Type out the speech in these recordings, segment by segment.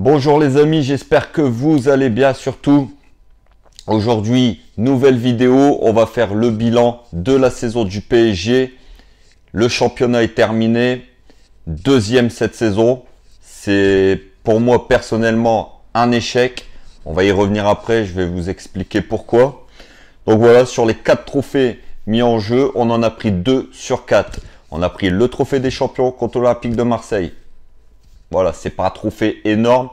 Bonjour les amis, j'espère que vous allez bien. Surtout aujourd'hui, nouvelle vidéo, on va faire le bilan de la saison du PSG. Le championnat est terminé, deuxième cette saison. C'est pour moi personnellement un échec. On va y revenir après, je vais vous expliquer pourquoi. Donc voilà, sur les 4 trophées mis en jeu, on en a pris 2 sur 4. On a pris le trophée des champions contre l'Olympique de Marseille. Voilà, c'est pas un trophée énorme,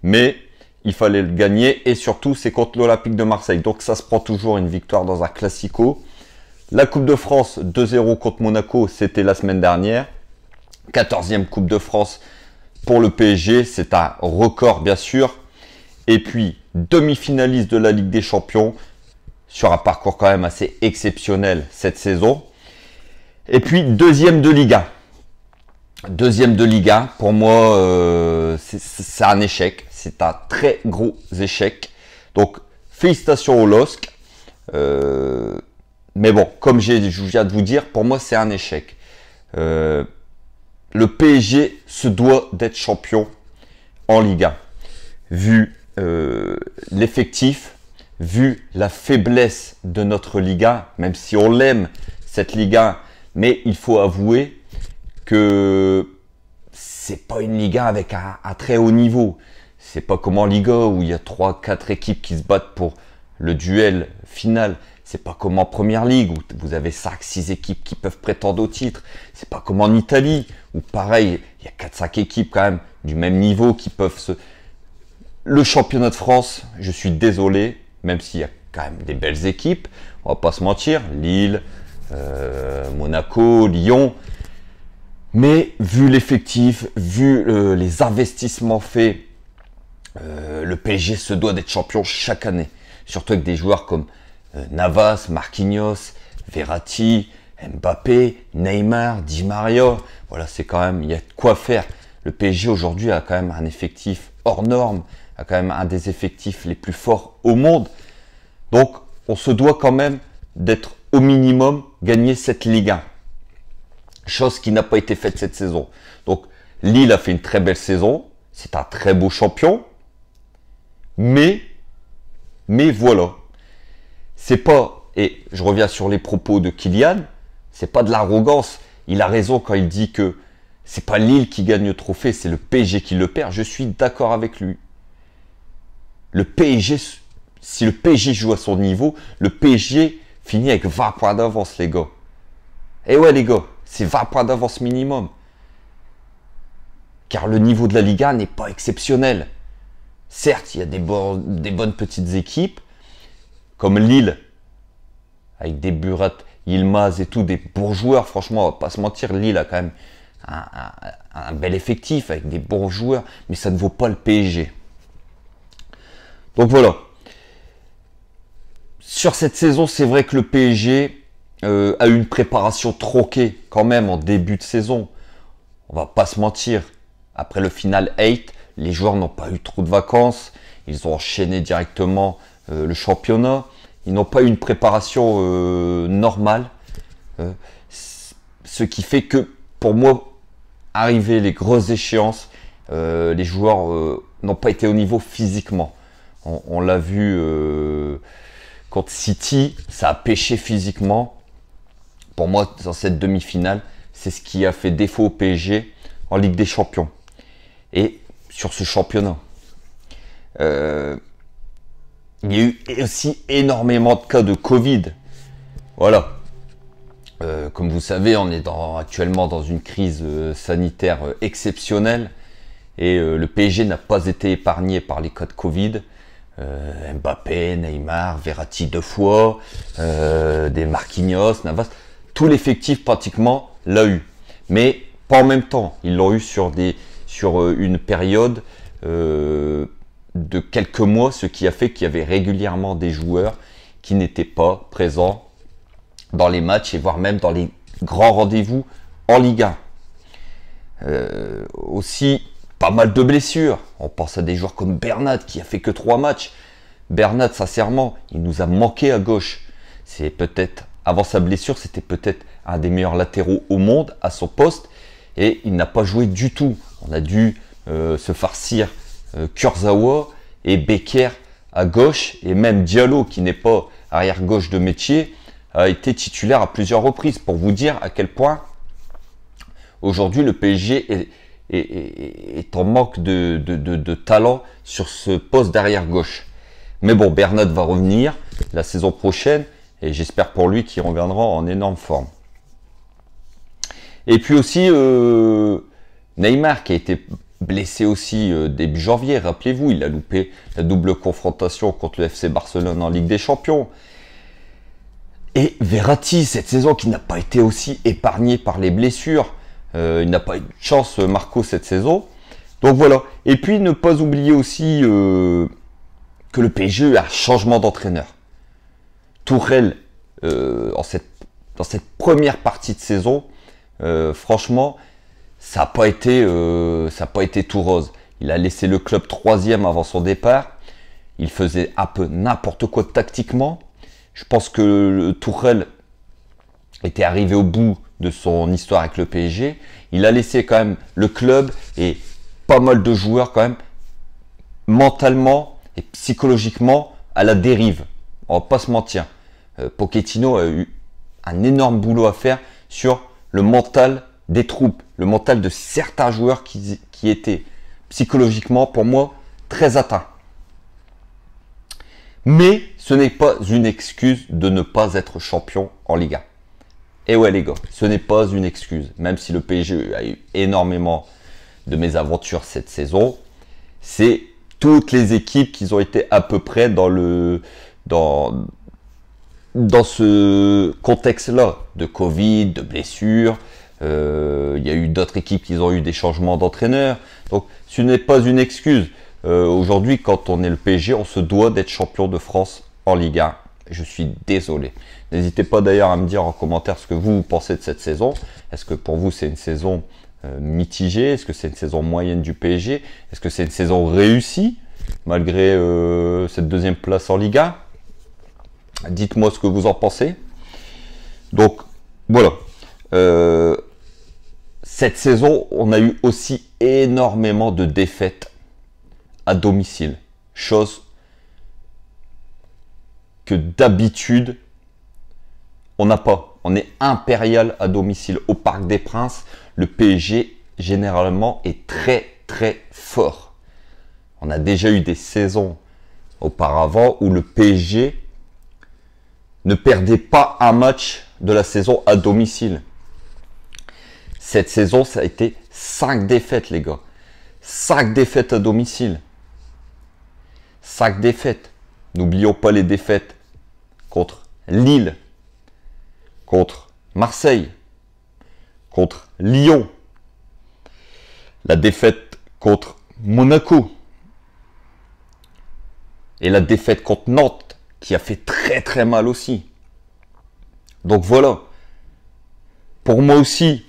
mais il fallait le gagner et surtout c'est contre l'Olympique de Marseille. Donc ça se prend toujours une victoire dans un classico. La Coupe de France 2-0 contre Monaco, c'était la semaine dernière. 14e Coupe de France pour le PSG, c'est un record bien sûr. Et puis demi-finaliste de la Ligue des Champions sur un parcours quand même assez exceptionnel cette saison. Et puis deuxième de Ligue 1. Deuxième de Ligue 1, pour moi, c'est un échec. C'est un très gros échec. Donc, félicitations au LOSC. Mais bon, comme je viens de vous dire, pour moi, c'est un échec. Le PSG se doit d'être champion en Ligue 1. Vu l'effectif, vu la faiblesse de notre Ligue 1, même si on l'aime, cette Ligue 1, mais il faut avouer que c'est pas une Ligue 1 avec un très haut niveau. C'est pas comme en Liga où il y a 3-4 équipes qui se battent pour le duel final. C'est pas comme en Première Ligue où vous avez 5-6 équipes qui peuvent prétendre au titre. C'est pas comme en Italie où pareil, il y a 4-5 équipes quand même du même niveau qui peuvent se... Le championnat de France, je suis désolé, même s'il y a quand même des belles équipes, on va pas se mentir, Lille, Monaco, Lyon. Mais vu l'effectif, vu les investissements faits, le PSG se doit d'être champion chaque année. Surtout avec des joueurs comme Navas, Marquinhos, Verratti, Mbappé, Neymar, Di Maria. Voilà, c'est quand même, il y a de quoi faire. Le PSG aujourd'hui a quand même un effectif hors norme, a quand même un des effectifs les plus forts au monde. Donc, on se doit quand même d'être au minimum gagner cette Ligue 1. Chose qui n'a pas été faite cette saison. Donc, Lille a fait une très belle saison. C'est un très beau champion. Mais voilà. C'est pas, et je reviens sur les propos de Kylian, c'est pas de l'arrogance. Il a raison quand il dit que c'est pas Lille qui gagne le trophée, c'est le PSG qui le perd. Je suis d'accord avec lui. Le PSG, si le PSG joue à son niveau, le PSG finit avec 20 points d'avance, les gars. Et ouais, les gars. C'est 20 points d'avance minimum. Car le niveau de la Liga n'est pas exceptionnel. Certes, il y a des bonnes petites équipes, comme Lille, avec des Burat, Yilmaz et tout, des bons joueurs. Franchement, on va pas se mentir, Lille a quand même un bel effectif, avec des bons joueurs, mais ça ne vaut pas le PSG. Donc voilà. Sur cette saison, c'est vrai que le PSG... a eu une préparation tronquée quand même en début de saison. On va pas se mentir. Après le final 8, les joueurs n'ont pas eu trop de vacances. Ils ont enchaîné directement le championnat. Ils n'ont pas eu une préparation normale. Ce qui fait que, pour moi, arriver les grosses échéances, les joueurs n'ont pas été au niveau physiquement. On l'a vu contre City, ça a pêché physiquement. Pour moi, dans cette demi-finale, c'est ce qui a fait défaut au PSG en Ligue des Champions. Et sur ce championnat, il y a eu aussi énormément de cas de Covid. Voilà. Comme vous savez, on est actuellement dans une crise sanitaire exceptionnelle. Et le PSG n'a pas été épargné par les cas de Covid. Mbappé, Neymar, Verratti 2 fois, des Marquinhos, Navas... Tout l'effectif pratiquement l'a eu, mais pas en même temps. Ils l'ont eu sur une période de quelques mois, ce qui a fait qu'il y avait régulièrement des joueurs qui n'étaient pas présents dans les matchs et voire même dans les grands rendez-vous en Ligue 1. Aussi, pas mal de blessures. On pense à des joueurs comme Bernat qui a fait que 3 matchs. Bernat, sincèrement, il nous a manqué à gauche. C'est peut-être... Avant sa blessure, c'était peut-être un des meilleurs latéraux au monde à son poste et il n'a pas joué du tout. On a dû se farcir Kurzawa et Becker à gauche, et même Diallo, qui n'est pas arrière gauche de métier, a été titulaire à plusieurs reprises, pour vous dire à quel point aujourd'hui le PSG est en manque de talent sur ce poste d'arrière gauche. Mais bon, Bernat va revenir la saison prochaine, et j'espère pour lui qu'il reviendra en énorme forme. Et puis aussi Neymar, qui a été blessé aussi début janvier, rappelez-vous, il a loupé la double confrontation contre le FC Barcelone en Ligue des Champions. Et Verratti, cette saison qui n'a pas été aussi épargnée par les blessures, il n'a pas eu de chance, Marco, cette saison. Donc voilà. Et puis ne pas oublier aussi que le PSG a eu un changement d'entraîneur. Tourelle, dans cette première partie de saison, franchement, ça n'a pas été tout rose. Il a laissé le club 3e avant son départ. Il faisait un peu n'importe quoi tactiquement. Je pense que Tourelle était arrivé au bout de son histoire avec le PSG. Il a laissé quand même le club et pas mal de joueurs quand même mentalement et psychologiquement à la dérive. On va pas se mentir. Pochettino a eu un énorme boulot à faire sur le mental des troupes, le mental de certains joueurs qui étaient psychologiquement, pour moi, très atteints. Mais ce n'est pas une excuse de ne pas être champion en Liga. Et ouais les gars, ce n'est pas une excuse. Même si le PSG a eu énormément de mésaventures cette saison, c'est toutes les équipes qui ont été à peu près dans ce contexte-là de Covid, de blessures. Il y a eu d'autres équipes qui ont eu des changements d'entraîneur. Donc ce n'est pas une excuse. Aujourd'hui, quand on est le PSG, on se doit d'être champion de France en Ligue 1. Je suis désolé. N'hésitez pas d'ailleurs à me dire en commentaire ce que vous pensez de cette saison. Est-ce que pour vous c'est une saison mitigée? Est-ce que c'est une saison moyenne du PSG? Est-ce que c'est une saison réussie malgré cette deuxième place en Ligue 1? Dites-moi ce que vous en pensez. Donc voilà. Cette saison, on a eu aussi énormément de défaites à domicile. Chose que d'habitude, on n'a pas. On est impérial à domicile. Au Parc des Princes, le PSG, généralement, est très, très fort. On a déjà eu des saisons auparavant où le PSG ne perdait pas un match de la saison à domicile. Cette saison, ça a été 5 défaites, les gars. 5 défaites à domicile. 5 défaites. N'oublions pas les défaites contre Lille, contre Marseille, contre Lyon, la défaite contre Monaco et la défaite contre Nantes qui a fait très très mal aussi. Donc voilà, pour moi aussi,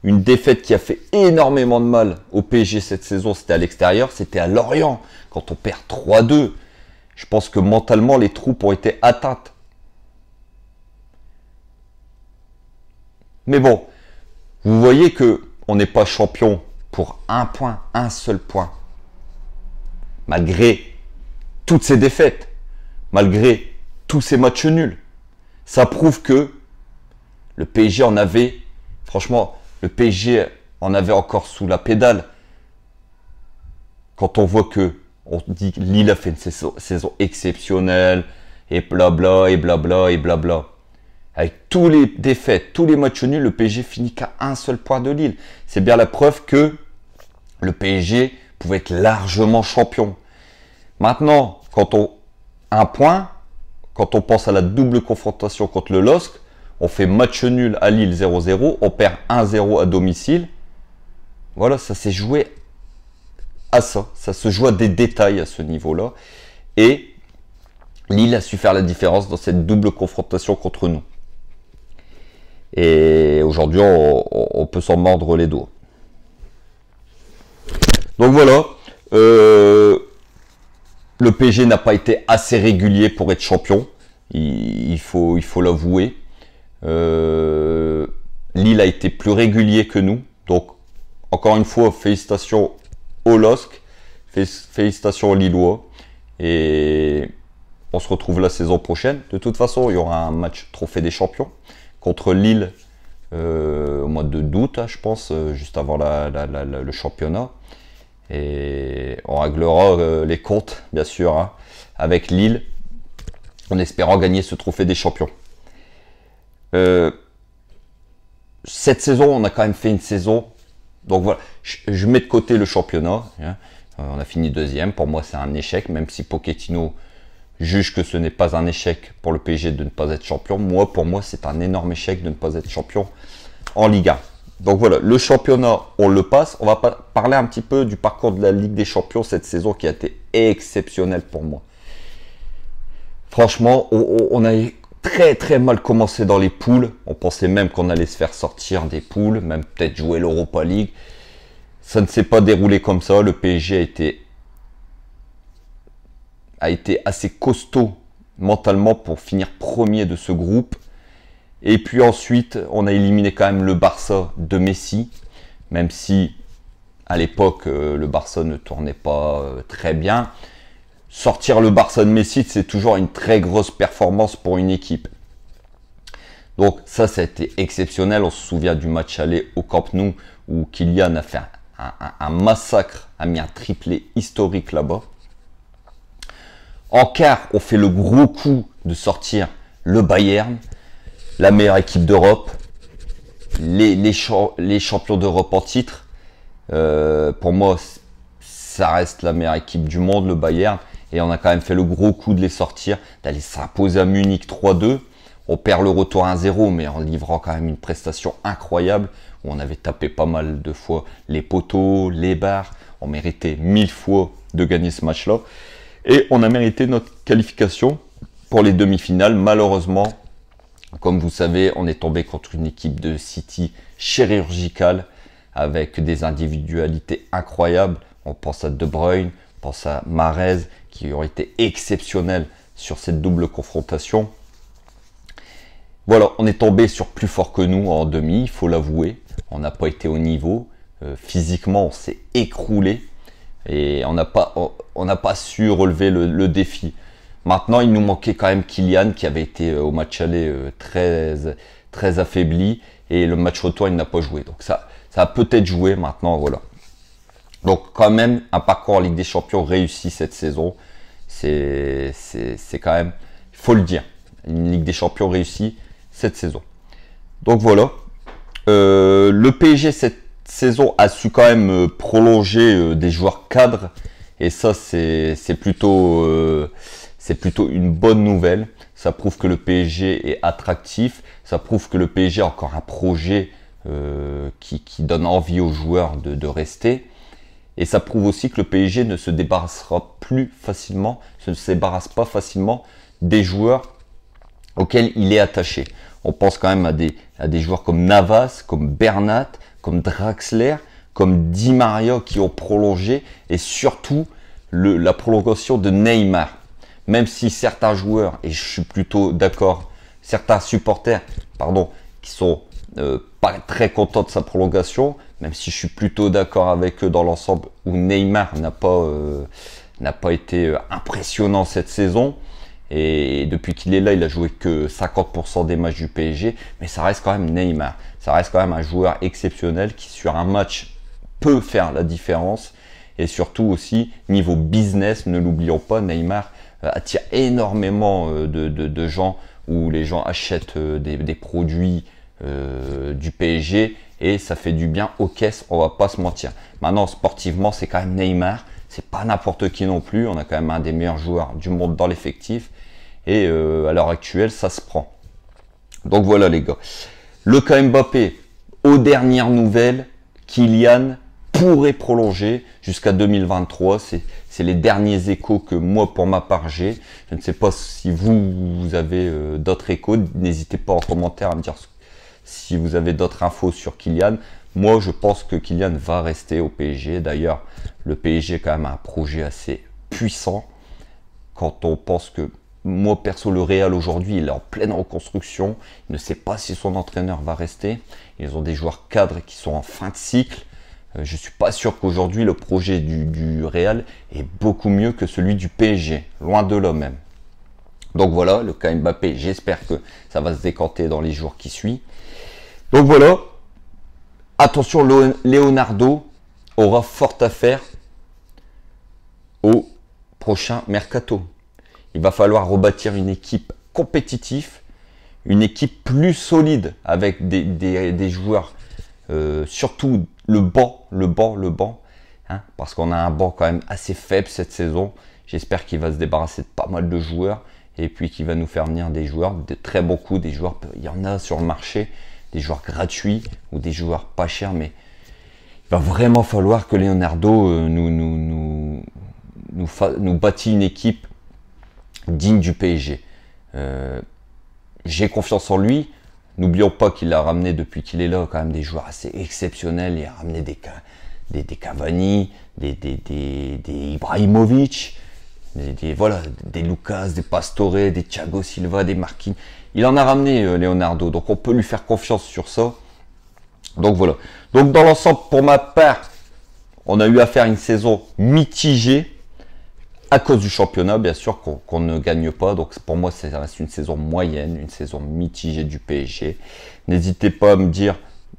une défaite qui a fait énormément de mal au PSG cette saison, c'était à l'extérieur, c'était à Lorient, quand on perd 3-2. Je pense que mentalement, les troupes ont été atteintes. Mais bon, vous voyez que on n'est pas champion pour un point, un seul point. Malgré toutes ces défaites, malgré tous ces matchs nuls. Ça prouve que le PSG en avait, franchement, le PSG en avait encore sous la pédale. Quand on voit que on dit que Lille a fait une saison exceptionnelle, et blabla, et blabla, et blabla. Avec tous les défaites, tous les matchs nuls, le PSG finit qu'à un seul point de Lille. C'est bien la preuve que le PSG pouvait être largement champion. Maintenant, un point, quand on pense à la double confrontation contre le LOSC, on fait match nul à Lille 0-0, on perd 1-0 à domicile. Voilà, ça s'est joué à ça. Ça se joue à des détails à ce niveau-là. Et Lille a su faire la différence dans cette double confrontation contre nous. Et aujourd'hui, on peut s'en mordre les doigts. Donc voilà. Le PSG n'a pas été assez régulier pour être champion. Il faut l'avouer. Lille a été plus régulier que nous. Donc, encore une fois, félicitations au LOSC. Félicitations aux Lillois. Et on se retrouve la saison prochaine. De toute façon, il y aura un match Trophée des Champions contre Lille au mois d'août, je pense, juste avant le championnat. Et on réglera les comptes, bien sûr, hein, avec Lille, en espérant gagner ce Trophée des Champions. Cette saison, on a quand même fait une saison. Donc voilà, je mets de côté le championnat. Hein. On a fini deuxième. Pour moi, c'est un échec, même si Pochettino juge que ce n'est pas un échec pour le PSG de ne pas être champion. Pour moi, c'est un énorme échec de ne pas être champion en Ligue 1. Donc voilà, le championnat, on le passe. On va parler un petit peu du parcours de la Ligue des Champions cette saison qui a été exceptionnelle pour moi. Franchement, on a très mal commencé dans les poules. On pensait même qu'on allait se faire sortir des poules, même peut-être jouer l'Europa League. Ça ne s'est pas déroulé comme ça. Le PSG a été assez costaud mentalement pour finir premier de ce groupe. Et puis ensuite, on a éliminé quand même le Barça de Messi, même si à l'époque, le Barça ne tournait pas très bien. Sortir le Barça de Messi, c'est toujours une très grosse performance pour une équipe. Donc ça a été exceptionnel. On se souvient du match aller au Camp Nou où Kylian a fait un massacre, a mis un triplé historique là-bas. En quart, on fait le gros coup de sortir le Bayern, la meilleure équipe d'Europe, les champions d'Europe en titre. Pour moi, ça reste la meilleure équipe du monde, le Bayern. Et on a quand même fait le gros coup de les sortir, d'aller s'imposer à Munich 3-2. On perd le retour 1-0, mais en livrant quand même une prestation incroyable, où on avait tapé pas mal de fois les poteaux, les barres. On méritait 1000 fois de gagner ce match-là. Et on a mérité notre qualification pour les demi-finales. Malheureusement, comme vous savez, on est tombé contre une équipe de City chirurgicale, avec des individualités incroyables. On pense à De Bruyne, on pense à Mahrez, qui ont été exceptionnels sur cette double confrontation. Voilà, on est tombé sur plus fort que nous en demi, il faut l'avouer. On n'a pas été au niveau. Physiquement, on s'est écroulé et on n'a pas su relever le défi. Maintenant, il nous manquait quand même Kylian qui avait été au match aller très affaibli et le match retour, il n'a pas joué. Donc ça a peut-être joué maintenant, voilà. Donc quand même, un parcours en Ligue des Champions réussi cette saison. C'est quand même, il faut le dire, une Ligue des Champions réussie cette saison. Donc voilà, le PSG cette saison a su quand même prolonger des joueurs cadres. Et ça, c'est plutôt une bonne nouvelle. Ça prouve que le PSG est attractif. Ça prouve que le PSG a encore un projet qui donne envie aux joueurs de rester. Et ça prouve aussi que le PSG ne se débarrassera plus facilement, ne se débarrasse pas facilement des joueurs auxquels il est attaché. On pense quand même à des joueurs comme Navas, comme Bernat, comme Draxler, comme Di Maria qui ont prolongé. Et surtout, la prolongation de Neymar. Même si certains joueurs, et je suis plutôt d'accord, certains supporters, pardon, qui sont pas très contents de sa prolongation, même si je suis plutôt d'accord avec eux dans l'ensemble, où Neymar n'a pas été impressionnant cette saison. Et depuis qu'il est là, il a joué que 50% des matchs du PSG, mais ça reste quand même Neymar. Ça reste quand même un joueur exceptionnel qui sur un match peut faire la différence. Et surtout aussi, niveau business, ne l'oublions pas, Neymar attire énormément de gens où les gens achètent des produits du PSG et ça fait du bien aux caisses, on va pas se mentir. Maintenant, sportivement, c'est quand même Neymar, c'est pas n'importe qui non plus, on a quand même un des meilleurs joueurs du monde dans l'effectif et à l'heure actuelle, ça se prend. Donc voilà les gars. Le cas Mbappé, aux dernières nouvelles, Kylian pourrait prolonger jusqu'à 2023. C'est les derniers échos que moi, pour ma part, j'ai. Je ne sais pas si vous avez d'autres échos. N'hésitez pas en commentaire à me dire si vous avez d'autres infos sur Kylian. Moi, je pense que Kylian va rester au PSG. D'ailleurs, le PSG quand même a un projet assez puissant. Quand on pense que, moi perso, le Real aujourd'hui, il est en pleine reconstruction. Il ne sait pas si son entraîneur va rester. Ils ont des joueurs cadres qui sont en fin de cycle. Je ne suis pas sûr qu'aujourd'hui le projet du Real est beaucoup mieux que celui du PSG, loin de là même. Donc voilà, le cas Mbappé, j'espère que ça va se décanter dans les jours qui suivent. Donc voilà, attention, Leonardo aura fort à faire au prochain mercato. Il va falloir rebâtir une équipe compétitive, une équipe plus solide avec des joueurs, surtout le banc, hein, parce qu'on a un banc quand même assez faible cette saison. J'espère qu'il va se débarrasser de pas mal de joueurs et puis qu'il va nous faire venir des joueurs de très bons coups, des joueurs, il y en a sur le marché, des joueurs gratuits ou des joueurs pas chers, mais il va vraiment falloir que Leonardo nous bâtit une équipe digne du PSG. J'ai confiance en lui. N'oublions pas qu'il a ramené depuis qu'il est là quand même des joueurs assez exceptionnels. Il a ramené des Cavani, des Ibrahimovic, voilà, des Lucas, des Pastore, des Thiago Silva, des Marquinhos. Il en a ramené Leonardo, donc on peut lui faire confiance sur ça. Donc voilà. Donc dans l'ensemble, pour ma part, on a eu à faire une saison mitigée à cause du championnat, bien sûr, qu'on ne gagne pas. Donc pour moi, ça reste une saison moyenne, une saison mitigée du PSG. N'hésitez pas à me dire,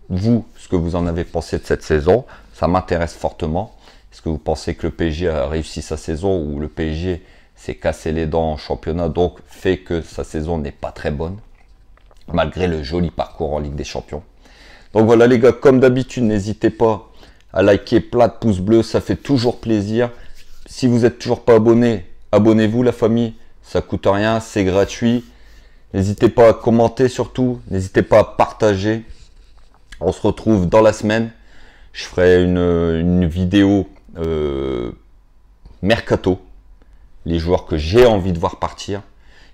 vous, ce que vous en avez pensé de cette saison. Ça m'intéresse fortement. Est-ce que vous pensez que le PSG a réussi sa saison ou le PSG s'est cassé les dents en championnat, donc fait que sa saison n'est pas très bonne, malgré le joli parcours en Ligue des Champions. Donc voilà les gars, comme d'habitude, n'hésitez pas à liker, plein de pouces bleus, ça fait toujours plaisir. Si vous n'êtes toujours pas abonné, abonnez-vous la famille, ça coûte rien, c'est gratuit. N'hésitez pas à commenter surtout, n'hésitez pas à partager. On se retrouve dans la semaine. Je ferai une vidéo mercato, les joueurs que j'ai envie de voir partir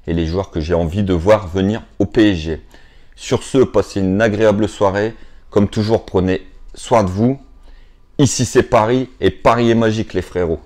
et les joueurs que j'ai envie de voir venir au PSG. Sur ce, passez une agréable soirée. Comme toujours, prenez soin de vous. Ici c'est Paris et Paris est magique les frérots.